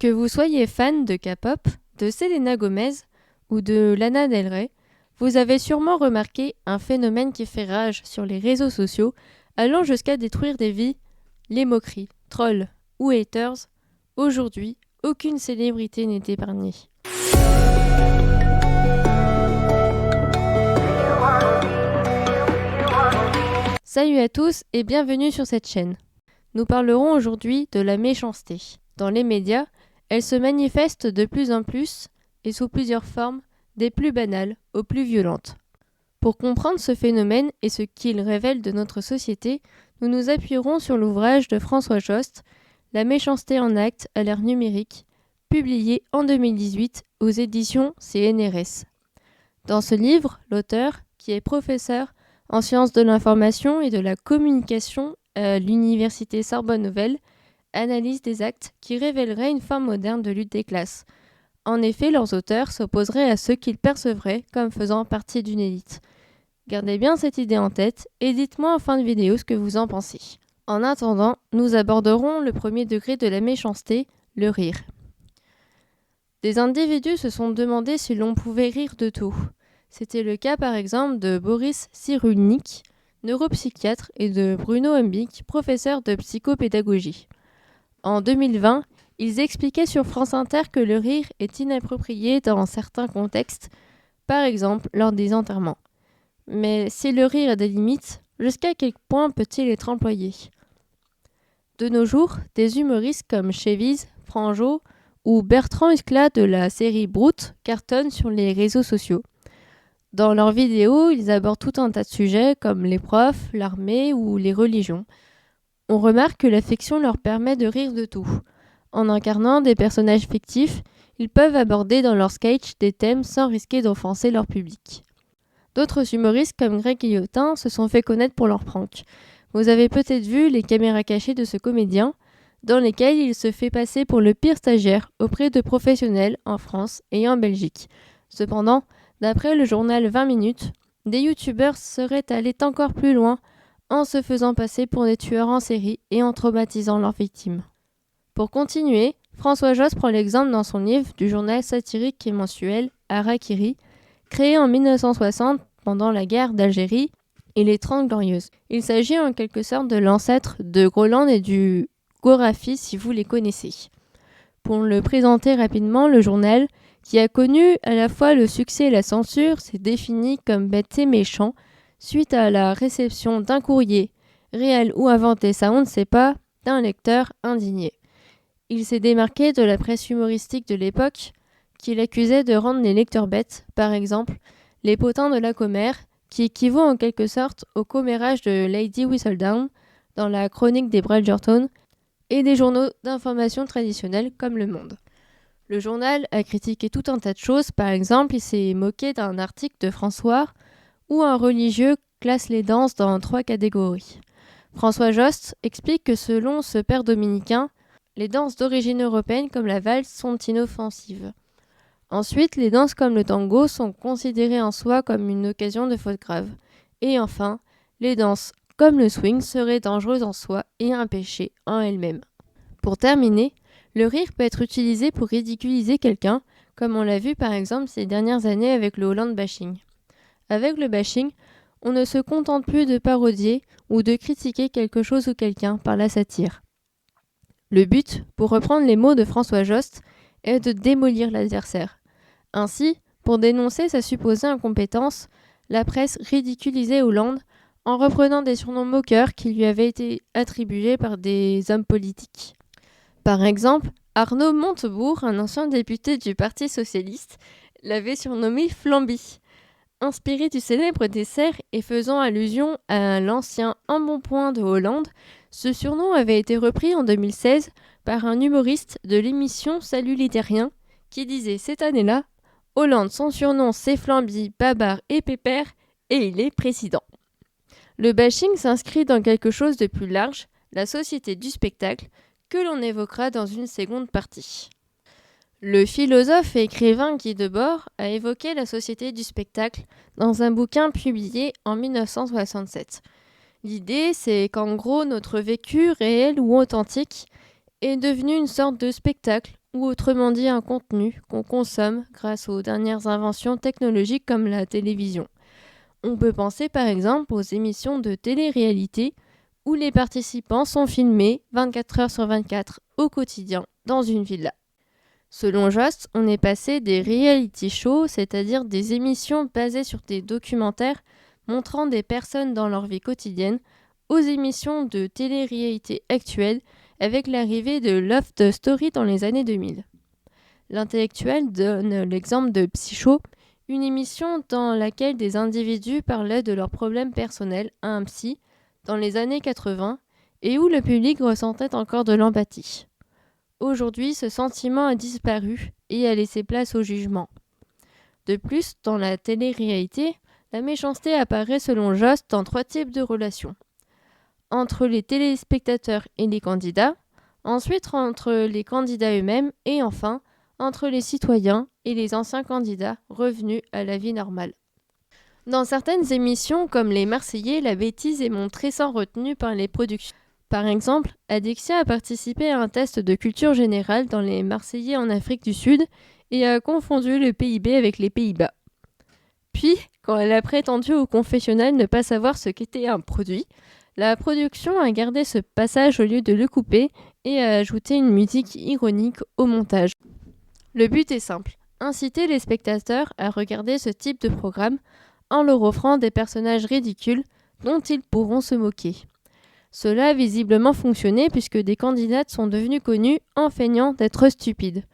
Que vous soyez fan de K-pop, de Selena Gomez ou de Lana Del Rey, vous avez sûrement remarqué un phénomène qui fait rage sur les réseaux sociaux, allant jusqu'à détruire des vies, les moqueries, trolls ou haters. Aujourd'hui, aucune célébrité n'est épargnée. Salut à tous et bienvenue sur cette chaîne. Nous parlerons aujourd'hui de la méchanceté. Dans les médias, elle se manifeste de plus en plus et sous plusieurs formes, des plus banales aux plus violentes. Pour comprendre ce phénomène et ce qu'il révèle de notre société, nous nous appuierons sur l'ouvrage de François Jost, La méchanceté en actes à l'ère numérique, publié en 2018 aux éditions CNRS. Dans ce livre, l'auteur, qui est professeur en sciences de l'information et de la communication à l'université Sorbonne Nouvelle, analyse des actes qui révéleraient une forme moderne de lutte des classes. En effet, leurs auteurs s'opposeraient à ceux qu'ils percevraient comme faisant partie d'une élite. Gardez bien cette idée en tête et dites-moi en fin de vidéo ce que vous en pensez. En attendant, nous aborderons le premier degré de la méchanceté, le rire. Des individus se sont demandé si l'on pouvait rire de tout. C'était le cas par exemple de Boris Cyrulnik, neuropsychiatre, et de Bruno Hambig, professeur de psychopédagogie. En 2020, ils expliquaient sur France Inter que le rire est inapproprié dans certains contextes, par exemple lors des enterrements. Mais si le rire a des limites, jusqu'à quel point peut-il être employé ? De nos jours, des humoristes comme Chevise, Franjo ou Bertrand Huskla de la série Brut cartonnent sur les réseaux sociaux. Dans leurs vidéos, ils abordent tout un tas de sujets comme les profs, l'armée ou les religions. On remarque que la fiction leur permet de rire de tout. En incarnant des personnages fictifs, ils peuvent aborder dans leurs sketchs des thèmes sans risquer d'offenser leur public. D'autres humoristes comme Greg Guillotin se sont fait connaître pour leurs pranks. Vous avez peut-être vu les caméras cachées de ce comédien, dans lesquelles il se fait passer pour le pire stagiaire auprès de professionnels en France et en Belgique. Cependant, d'après le journal 20 minutes, des youtubeurs seraient allés encore plus loin en se faisant passer pour des tueurs en série et en traumatisant leurs victimes. Pour continuer, François Jost prend l'exemple dans son livre du journal satirique et mensuel Harakiri, créé en 1960 pendant la guerre d'Algérie et les 30 Glorieuses. Il s'agit en quelque sorte de l'ancêtre de Groland et du Gorafi si vous les connaissez. Pour le présenter rapidement, le journal, qui a connu à la fois le succès et la censure, s'est défini comme bête et méchant suite à la réception d'un courrier, réel ou inventé, ça on ne sait pas, d'un lecteur indigné. Il s'est démarqué de la presse humoristique de l'époque, qui l'accusait de rendre les lecteurs bêtes, par exemple les potins de la commère, qui équivaut en quelque sorte au commérage de Lady Whistledown dans la chronique des Bridgerton, et des journaux d'information traditionnels comme Le Monde. Le journal a critiqué tout un tas de choses, par exemple il s'est moqué d'un article de François où un religieux classe les danses dans 3 catégories. François Jost explique que selon ce père dominicain, les danses d'origine européenne comme la valse sont inoffensives. Ensuite, les danses comme le tango sont considérées en soi comme une occasion de faute grave. Et enfin, les danses comme le swing seraient dangereuses en soi et un péché en elles-mêmes. Pour terminer, le rire peut être utilisé pour ridiculiser quelqu'un, comme on l'a vu par exemple ces dernières années avec le Hollande bashing. Avec le bashing, on ne se contente plus de parodier ou de critiquer quelque chose ou quelqu'un par la satire. Le but, pour reprendre les mots de François Jost, est de démolir l'adversaire. Ainsi, pour dénoncer sa supposée incompétence, la presse ridiculisait Hollande en reprenant des surnoms moqueurs qui lui avaient été attribués par des hommes politiques. Par exemple, Arnaud Montebourg, un ancien député du Parti socialiste, l'avait surnommé Flamby. Inspiré du célèbre dessert et faisant allusion à l'ancien embonpoint de Hollande, ce surnom avait été repris en 2016 par un humoriste de l'émission Salut les Terriens qui disait cette année-là « Hollande, son surnom c'est Flamby, Babar et Pépère et il est président ». Le bashing s'inscrit dans quelque chose de plus large, la société du spectacle, que l'on évoquera dans une seconde partie. Le philosophe et écrivain Guy Debord a évoqué la société du spectacle dans un bouquin publié en 1967. L'idée, c'est qu'en gros, notre vécu réel ou authentique est devenu une sorte de spectacle ou autrement dit un contenu qu'on consomme grâce aux dernières inventions technologiques comme la télévision. On peut penser par exemple aux émissions de télé-réalité où les participants sont filmés 24 heures sur 24 au quotidien dans une villa. Selon Jost, on est passé des reality shows, c'est-à-dire des émissions basées sur des documentaires montrant des personnes dans leur vie quotidienne, aux émissions de télé-réalité actuelles avec l'arrivée de Love the Story dans les années 2000. L'intellectuel donne l'exemple de Psycho, une émission dans laquelle des individus parlaient de leurs problèmes personnels à un psy dans les années 80 et où le public ressentait encore de l'empathie. Aujourd'hui, ce sentiment a disparu et a laissé place au jugement. De plus, dans la télé-réalité, la méchanceté apparaît selon Jost dans 3 types de relations. Entre les téléspectateurs et les candidats, ensuite entre les candidats eux-mêmes et enfin entre les citoyens et les anciens candidats revenus à la vie normale. Dans certaines émissions comme Les Marseillais, la bêtise est montrée sans retenue par les productions. Par exemple, Adixia a participé à un test de culture générale dans Les Marseillais en Afrique du Sud et a confondu le PIB avec les Pays-Bas. Puis, quand elle a prétendu au confessionnal ne pas savoir ce qu'était un produit, la production a gardé ce passage au lieu de le couper et a ajouté une musique ironique au montage. Le but est simple, inciter les spectateurs à regarder ce type de programme en leur offrant des personnages ridicules dont ils pourront se moquer. Cela a visiblement fonctionné puisque des candidates sont devenues connues en feignant d'être stupides.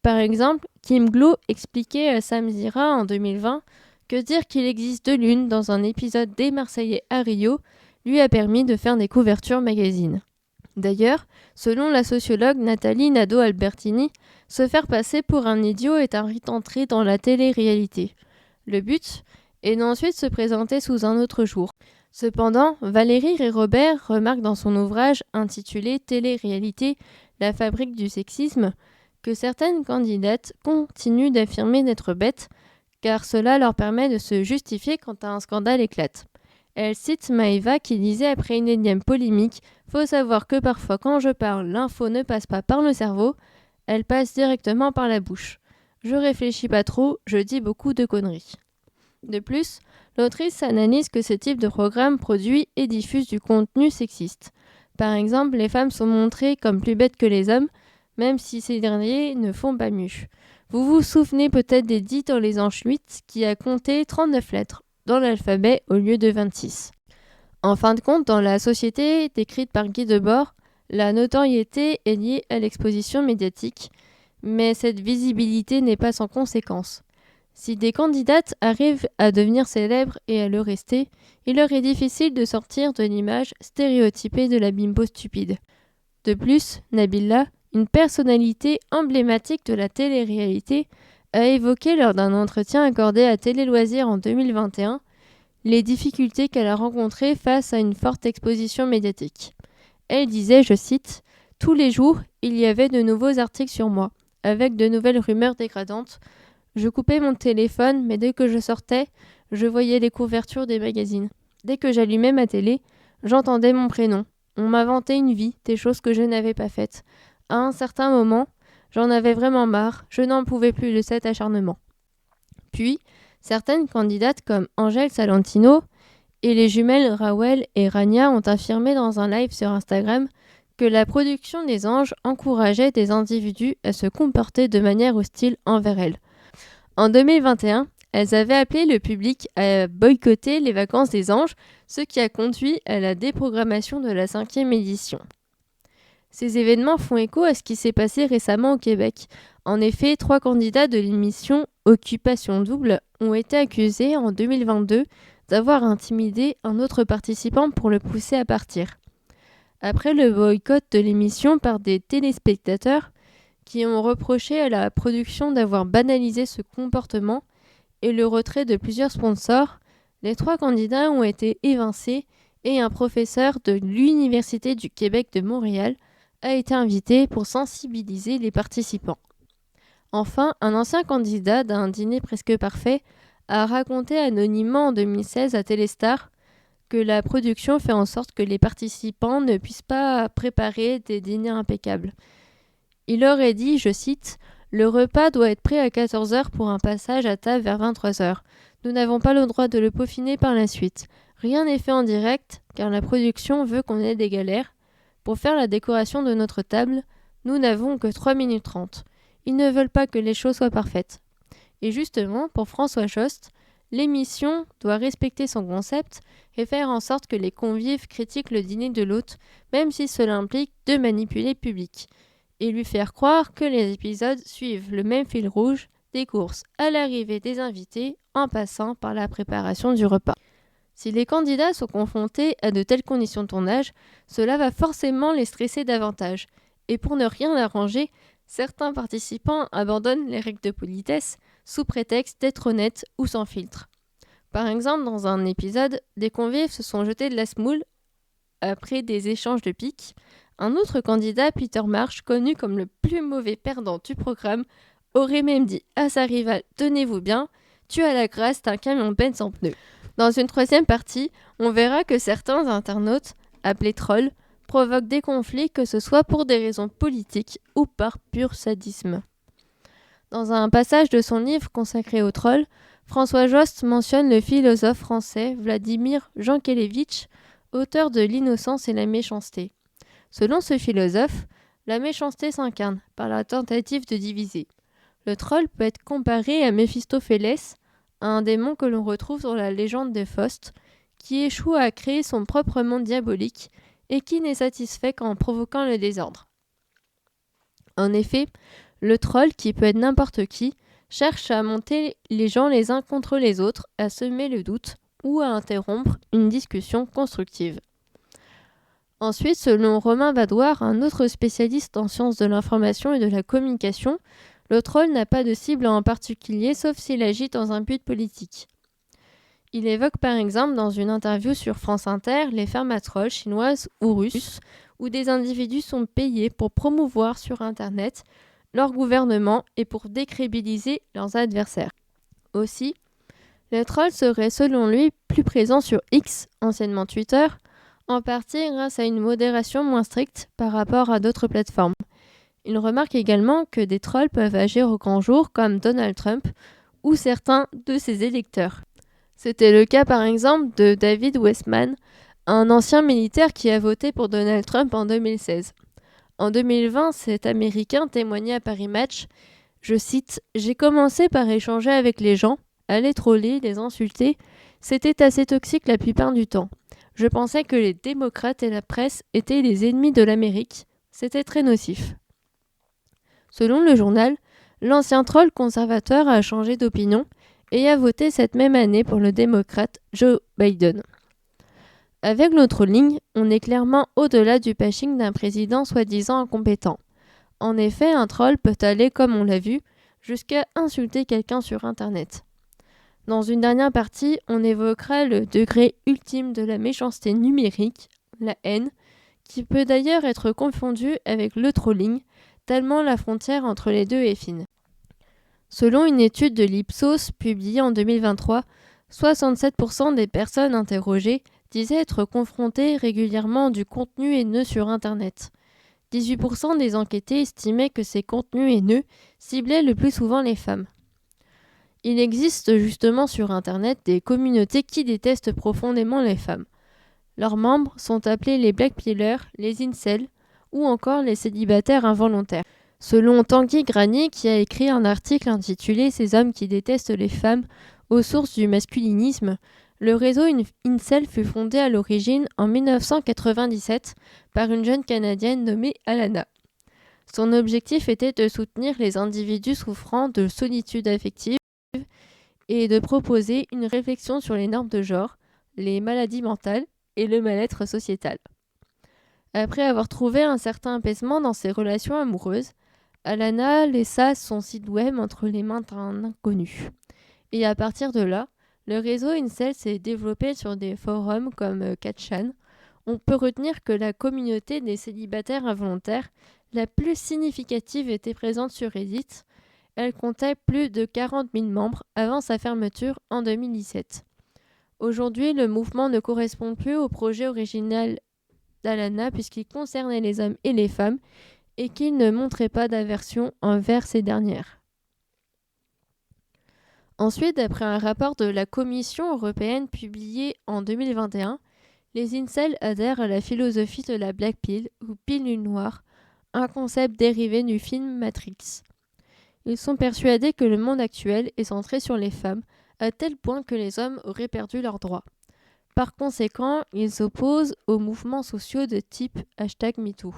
Par exemple, Kim Glow expliquait à Sam Zira en 2020 que dire qu'il existe 2 lunes dans un épisode des Marseillais à Rio lui a permis de faire des couvertures magazines. D'ailleurs, selon la sociologue Nathalie Nadeau-Albertini, se faire passer pour un idiot est un rite entré dans la télé-réalité. Le but est d'ensuite se présenter sous un autre jour. Cependant, Valérie Rey-Robert remarque dans son ouvrage intitulé Télé-réalité, la fabrique du sexisme, que certaines candidates continuent d'affirmer d'être bêtes, car cela leur permet de se justifier quand un scandale éclate. Elle cite Maëva qui disait après une énième polémique « Faut savoir que parfois quand je parle, l'info ne passe pas par le cerveau, elle passe directement par la bouche. Je réfléchis pas trop, je dis beaucoup de conneries. » De plus, l'autrice analyse que ce type de programme produit et diffuse du contenu sexiste. Par exemple, les femmes sont montrées comme plus bêtes que les hommes, même si ces derniers ne font pas mieux. Vous vous souvenez peut-être d'Edith dans Les Anges 8 qui a compté 39 lettres dans l'alphabet au lieu de 26. En fin de compte, dans la société décrite par Guy Debord, la notoriété est liée à l'exposition médiatique, mais cette visibilité n'est pas sans conséquence. Si des candidates arrivent à devenir célèbres et à le rester, il leur est difficile de sortir de l'image stéréotypée de la bimbo stupide. De plus, Nabila, une personnalité emblématique de la télé-réalité, a évoqué lors d'un entretien accordé à Télé Loisirs en 2021 les difficultés qu'elle a rencontrées face à une forte exposition médiatique. Elle disait, je cite, « Tous les jours, il y avait de nouveaux articles sur moi, avec de nouvelles rumeurs dégradantes. Je coupais mon téléphone, mais dès que je sortais, je voyais les couvertures des magazines. Dès que j'allumais ma télé, j'entendais mon prénom. On m'inventait une vie, des choses que je n'avais pas faites. À un certain moment, j'en avais vraiment marre, je n'en pouvais plus de cet acharnement. » Puis, certaines candidates comme Angèle Salentino et les jumelles Rawel et Rania ont affirmé dans un live sur Instagram que la production des Anges encourageait des individus à se comporter de manière hostile envers elles. En 2021, elles avaient appelé le public à boycotter les vacances des Anges, ce qui a conduit à la déprogrammation de la 5e édition. Ces événements font écho à ce qui s'est passé récemment au Québec. En effet, 3 candidats de l'émission Occupation Double ont été accusés en 2022 d'avoir intimidé un autre participant pour le pousser à partir. Après le boycott de l'émission par des téléspectateurs qui ont reproché à la production d'avoir banalisé ce comportement et le retrait de plusieurs sponsors, les 3 candidats ont été évincés et un professeur de l'Université du Québec de Montréal a été invité pour sensibiliser les participants. Enfin, un ancien candidat d'un dîner presque parfait a raconté anonymement en 2016 à Téléstar que la production fait en sorte que les participants ne puissent pas préparer des dîners impeccables. Il aurait dit, je cite, « Le repas doit être prêt à 14 heures pour un passage à table vers 23 heures. Nous n'avons pas le droit de le peaufiner par la suite. Rien n'est fait en direct, car la production veut qu'on ait des galères. Pour faire la décoration de notre table, nous n'avons que 3 minutes 30. Ils ne veulent pas que les choses soient parfaites. » Et justement, pour François Jost, l'émission doit respecter son concept et faire en sorte que les convives critiquent le dîner de l'hôte, même si cela implique de manipuler le public, et lui faire croire que les épisodes suivent le même fil rouge, des courses à l'arrivée des invités en passant par la préparation du repas. Si les candidats sont confrontés à de telles conditions de tournage, cela va forcément les stresser davantage. Et pour ne rien arranger, certains participants abandonnent les règles de politesse sous prétexte d'être honnêtes ou sans filtre. Par exemple, dans un épisode, des convives se sont jetés de la semoule après des échanges de piques. Un autre candidat, Peter Marsh, connu comme le plus mauvais perdant du programme, aurait même dit à sa rivale « Tenez-vous bien, tu as la grâce d'un camion peine sans pneus ». Dans une troisième partie, on verra que certains internautes, appelés trolls, provoquent des conflits, que ce soit pour des raisons politiques ou par pur sadisme. Dans un passage de son livre consacré aux trolls, François Jost mentionne le philosophe français Vladimir Jankélévitch, auteur de L'innocence et la méchanceté. Selon ce philosophe, la méchanceté s'incarne par la tentative de diviser. Le troll peut être comparé à Méphistophélès, un démon que l'on retrouve dans la légende de Faust, qui échoue à créer son propre monde diabolique et qui n'est satisfait qu'en provoquant le désordre. En effet, le troll, qui peut être n'importe qui, cherche à monter les gens les uns contre les autres, à semer le doute ou à interrompre une discussion constructive. Ensuite, selon Romain Badoir, un autre spécialiste en sciences de l'information et de la communication, le troll n'a pas de cible en particulier sauf s'il agit dans un but politique. Il évoque par exemple dans une interview sur France Inter les fermes à trolls chinoises ou russes où des individus sont payés pour promouvoir sur Internet leur gouvernement et pour décrédibiliser leurs adversaires. Aussi, le troll serait selon lui plus présent sur X, anciennement Twitter, en partie grâce à une modération moins stricte par rapport à d'autres plateformes. Il remarque également que des trolls peuvent agir au grand jour comme Donald Trump ou certains de ses électeurs. C'était le cas par exemple de David Westman, un ancien militaire qui a voté pour Donald Trump en 2016. En 2020, cet Américain témoignait à Paris Match, je cite « J'ai commencé par échanger avec les gens, à les troller, les insulter. C'était assez toxique la plupart du temps. Je pensais que les démocrates et la presse étaient les ennemis de l'Amérique. C'était très nocif. » Selon le journal, l'ancien troll conservateur a changé d'opinion et a voté cette même année pour le démocrate Joe Biden. Avec le trolling, on est clairement au-delà du bashing d'un président soi-disant incompétent. En effet, un troll peut aller, comme on l'a vu, jusqu'à insulter quelqu'un sur Internet. Dans une dernière partie, on évoquera le degré ultime de la méchanceté numérique, la haine, qui peut d'ailleurs être confondue avec le trolling, tellement la frontière entre les deux est fine. Selon une étude de l'Ipsos publiée en 2023, 67% des personnes interrogées disaient être confrontées régulièrement du contenu haineux sur Internet. 18% des enquêtés estimaient que ces contenus haineux ciblaient le plus souvent les femmes. Il existe justement sur Internet des communautés qui détestent profondément les femmes. Leurs membres sont appelés les blackpillers, les incels ou encore les célibataires involontaires. Selon Tanguy Granier, qui a écrit un article intitulé « Ces hommes qui détestent les femmes aux sources du masculinisme », le réseau Incel fut fondé à l'origine en 1997 par une jeune Canadienne nommée Alana. Son objectif était de soutenir les individus souffrant de solitude affective et de proposer une réflexion sur les normes de genre, les maladies mentales et le mal-être sociétal. Après avoir trouvé un certain apaisement dans ses relations amoureuses, Alana laissa son site web entre les mains d'un inconnu. Et à partir de là, le réseau Incel s'est développé sur des forums comme 4chan. On peut retenir que la communauté des célibataires involontaires la plus significative était présente sur Reddit. Elle comptait plus de 40 000 membres avant sa fermeture en 2017. Aujourd'hui, le mouvement ne correspond plus au projet original d'Alana puisqu'il concernait les hommes et les femmes et qu'il ne montrait pas d'aversion envers ces dernières. Ensuite, d'après un rapport de la Commission européenne publié en 2021, les incels adhèrent à la philosophie de la Black Pill ou pilule noire, un concept dérivé du film Matrix. Ils sont persuadés que le monde actuel est centré sur les femmes, à tel point que les hommes auraient perdu leurs droits. Par conséquent, ils s'opposent aux mouvements sociaux de type #MeToo.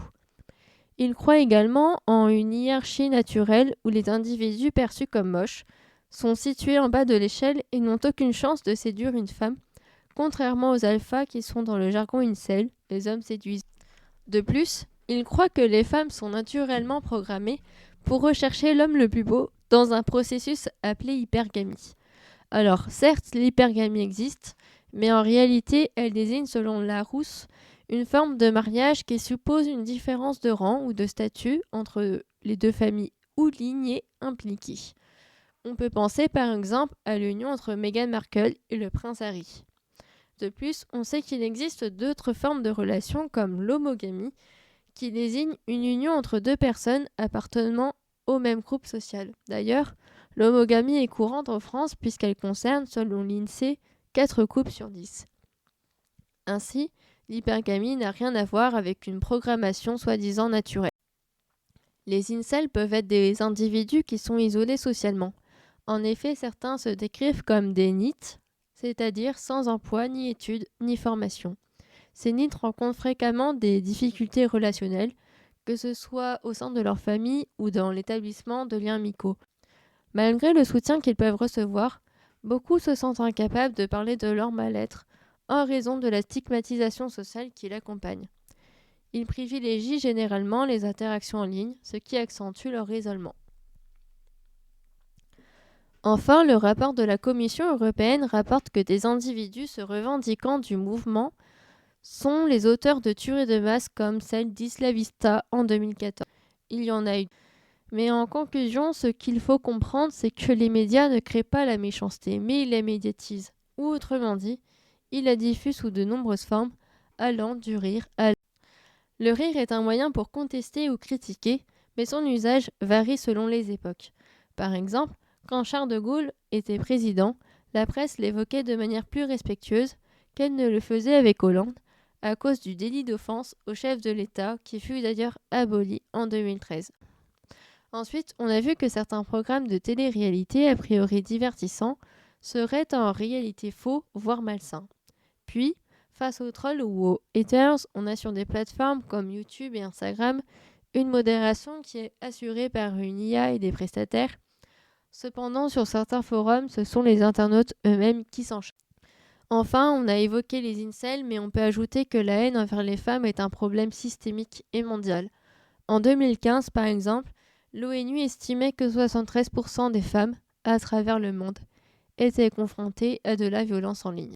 Ils croient également en une hiérarchie naturelle où les individus perçus comme moches sont situés en bas de l'échelle et n'ont aucune chance de séduire une femme, contrairement aux alphas qui sont dans le jargon incel, les hommes séduisent. De plus, ils croient que les femmes sont naturellement programmées pour rechercher l'homme le plus beau dans un processus appelé hypergamie. Alors, certes, l'hypergamie existe, mais en réalité, elle désigne, selon Larousse, une forme de mariage qui suppose une différence de rang ou de statut entre les deux familles ou lignées impliquées. On peut penser par exemple à l'union entre Meghan Markle et le prince Harry. De plus, on sait qu'il existe d'autres formes de relations comme l'homogamie, qui désigne une union entre deux personnes appartenant au même groupe social. D'ailleurs, l'homogamie est courante en France puisqu'elle concerne, selon l'INSEE, 4 couples sur 10. Ainsi, l'hypergamie n'a rien à voir avec une programmation soi-disant naturelle. Les incels peuvent être des individus qui sont isolés socialement. En effet, certains se décrivent comme des NEET, c'est-à-dire sans emploi, ni études, ni formation. Ces NEET rencontrent fréquemment des difficultés relationnelles, que ce soit au sein de leur famille ou dans l'établissement de liens amicaux. Malgré le soutien qu'ils peuvent recevoir, beaucoup se sentent incapables de parler de leur mal-être en raison de la stigmatisation sociale qui l'accompagne. Ils privilégient généralement les interactions en ligne, ce qui accentue leur isolement. Enfin, le rapport de la Commission européenne rapporte que des individus se revendiquant du mouvement sont les auteurs de tueries de masse comme celle d'Isla Vista en 2014. Il y en a eu. Mais en conclusion, ce qu'il faut comprendre, c'est que les médias ne créent pas la méchanceté, mais ils la médiatisent. Ou autrement dit, ils la diffusent sous de nombreuses formes, allant du rire à... Le rire est un moyen pour contester ou critiquer, mais son usage varie selon les époques. Par exemple, quand Charles de Gaulle était président, la presse l'évoquait de manière plus respectueuse qu'elle ne le faisait avec Hollande, à cause du délit d'offense au chef de l'État, qui fut d'ailleurs aboli en 2013. Ensuite, on a vu que certains programmes de télé-réalité, a priori divertissants, seraient en réalité faux, voire malsains. Puis, face aux trolls ou aux haters, on a sur des plateformes comme YouTube et Instagram une modération qui est assurée par une IA et des prestataires. Cependant, sur certains forums, ce sont les internautes eux-mêmes qui s'en chargent. Enfin, on a évoqué les incels, mais on peut ajouter que la haine envers les femmes est un problème systémique et mondial. En 2015, par exemple, l'ONU estimait que 73% des femmes, à travers le monde, étaient confrontées à de la violence en ligne.